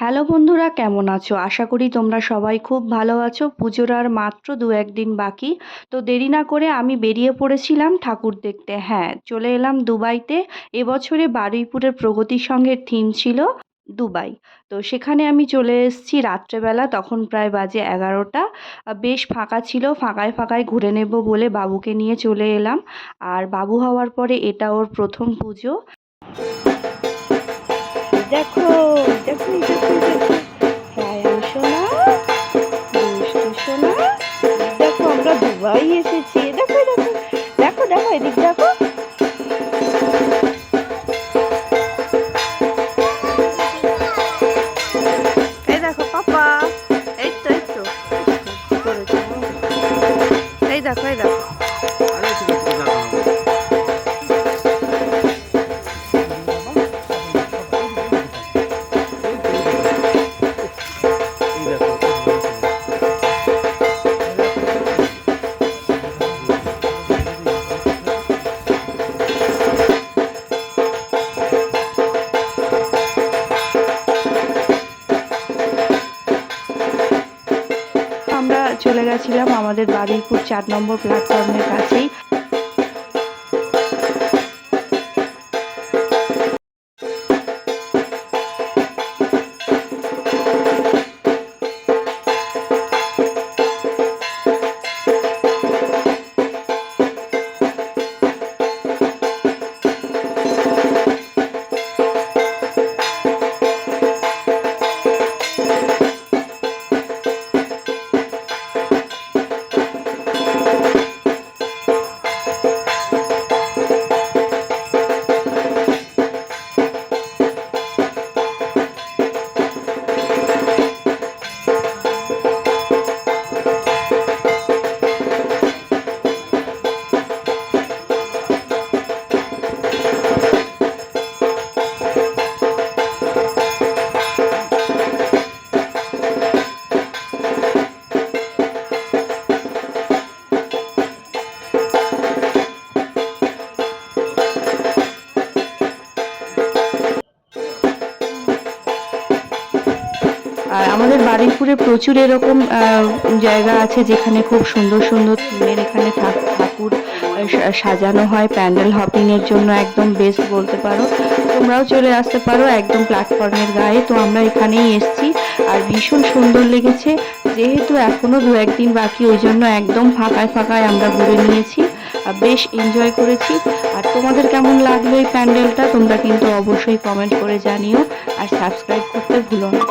Hello বন্ধুরা, কেমন আছো? আশা করি তোমরা সবাই খুব ভালো আছো। পুজোর আর মাত্র ২-১ দিন বাকি। তো দেরি না করে আমি বেরিয়ে পড়েছিলাম ঠাকুর দেখতে। হ্যাঁ, চলে এলাম দুবাইতে। এবছরে বারুইপুরের প্রগতি সংঘের থিম ছিল দুবাই। তো সেখানে আমি চলে এসেছি রাত্রেবেলা, তখন প্রায় বাজে ১১টা। বেশ ফাঁকা ছিল, ফাঁকায় ফাঁকায় ঘুরে নেব বলে বাবুকে নিয়ে চলে এলাম। আর বাবু হওয়ার পরে এটা ওর প্রথম পুজো। দেখো, দেখো, দেখো, দেখো, রায়ান সোনা, দুষ্টু সোনা, দেখো আমরা দুবাই এসেছি। দেখো, দেখো, দেখো, দেখো, এদিক দেখো। এই দেখো পাপা, এই তো এই তো কি করেছো? এই দেখো, এই দেখো। আমরা চলে গেছিলাম আমাদের বারুইপুর ৪ নম্বর প্ল্যাটফর্মের কাছেই। আর আমাদের বারুইপুরে প্রচুর এরকম জায়গা আছে যেখানে খুব সুন্দর সুন্দর থিমের এখানে ঠাকুর সাজানো হয়। প্যান্ডেল হপিং এর জন্য একদম বেস্ট বলতে পারো। তোমরাও চলে আসতে পারো একদম প্ল্যাটফর্মের গায়ে। তো আমরা এখানেই এসেছি আর ভীষণ সুন্দর লেগেছে। যেহেতু এখনো ২-১ দিন বাকি, ওই জন্য একদম ফাঁকায় ফাঁকায় আমরা ঘুরে নিয়েছি, বেশ এনজয় করেছি। আর তোমাদের কেমন লাগলো এই প্যান্ডেলটা তোমরা কিন্তু অবশ্যই কমেন্ট করে জানিও, আর সাবস্ক্রাইব করতে ভুলো না।